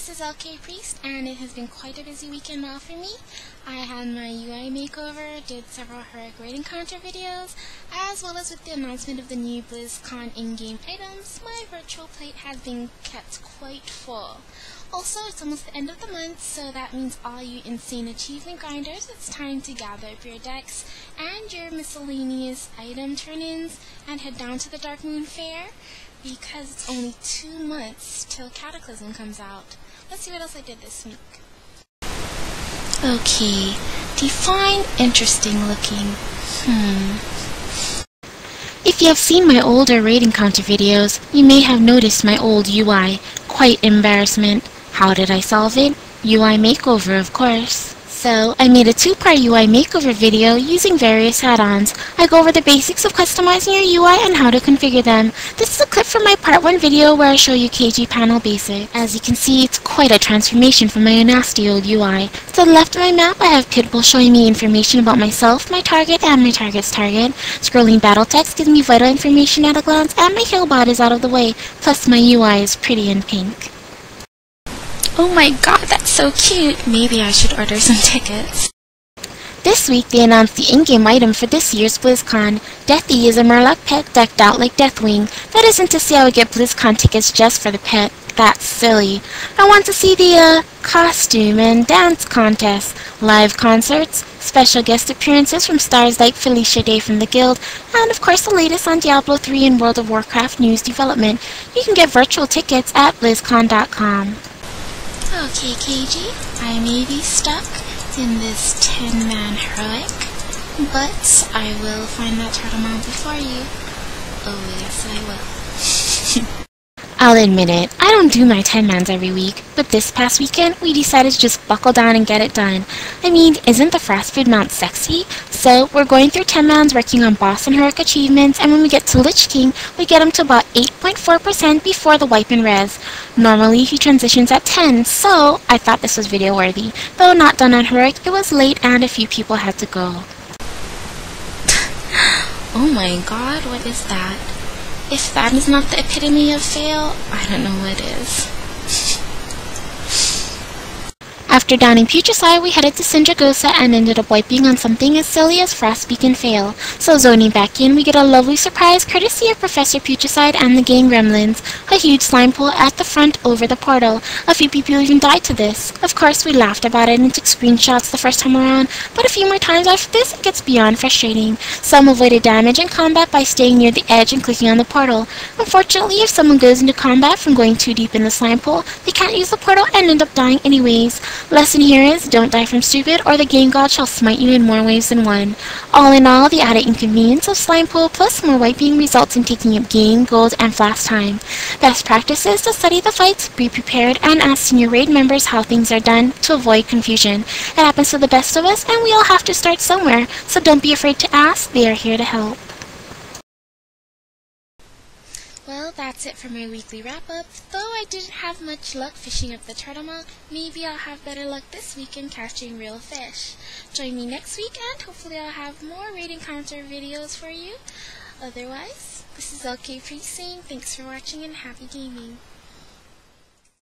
this is LK Priest, and it has been quite a busy weekend now for me. I had my UI makeover, did several heroic raid encounter videos, as well as with the announcement of the new Blizzcon in-game items, my virtual plate has been kept quite full. Also, it's almost the end of the month, so that means all you insane achievement grinders, it's time to gather up your decks and your miscellaneous item turn-ins and head down to the Dark Moon Fair, because it's only 2 months till Cataclysm comes out. Let's see what else I did this week. Okay, define interesting looking. If you have seen my older raid encounter videos, you may have noticed my old UI. Quite embarrassment. How did I solve it? UI makeover, of course. So, I made a 2-part UI makeover video using various add-ons. I go over the basics of customizing your UI and how to configure them. This is a clip from my part 1 video where I show you KG panel basics. As you can see, it's quite a transformation from my nasty old UI. To the left of my map, I have Pitbull showing me information about myself, my target, and my target's target. Scrolling battle text gives me vital information at a glance, and my heal bot is out of the way. Plus, my UI is pretty in pink. Oh my god, that's so cute! Maybe I should order some tickets. This week they announced the in-game item for this year's BlizzCon. Deathy is a Murloc pet decked out like Deathwing. That isn't to say I would get BlizzCon tickets just for the pet. That's silly. I want to see the, costume and dance contest, live concerts, special guest appearances from stars like Felicia Day from the Guild, and of course the latest on Diablo 3 and World of Warcraft news development. You can get virtual tickets at BlizzCon.com. Okay, KG, I may be stuck in this 10-man heroic, but I will find that turtle man before you. Oh yes, I will. I'll admit it, I don't do my 10-mans every week, but this past weekend we decided to just buckle down and get it done. I mean, isn't the Frostbite mount sexy? So we're going through 10-mans working on boss and heroic achievements, and when we get to Lich King, we get him to about 8.4% before the wipe and res. Normally he transitions at 10, so I thought this was video worthy. Though not done on heroic, it was late and a few people had to go. Oh my god, what is that? If that is not the epitome of fail, I don't know what is. After downing Putricide, we headed to Sindragosa and ended up wiping on something as silly as Frostbeak and Fail. So zoning back in, we get a lovely surprise courtesy of Professor Putricide and the gang gremlins. A huge slime pool at the front over the portal. A few people even died to this. Of course, we laughed about it and took screenshots the first time around, but a few more times after this, it gets beyond frustrating. Some avoided damage in combat by staying near the edge and clicking on the portal. Unfortunately, if someone goes into combat from going too deep in the slime pool, they can't use the portal and end up dying anyways. Lesson here is, don't die from stupid, or the game god shall smite you in more ways than one. All in all, the added inconvenience of slime pool plus more wiping results in taking up game, gold, and flash time. Best practice is to study the fights, be prepared, and ask senior raid members how things are done to avoid confusion. It happens to the best of us, and we all have to start somewhere, so don't be afraid to ask, they are here to help. Well, that's it for my weekly wrap-up. Though I didn't have much luck fishing up the turtle mount, maybe I'll have better luck this weekend catching real fish. Join me next week and hopefully I'll have more raid encounter videos for you. Otherwise, this is LK Priest saying thanks for watching and happy gaming.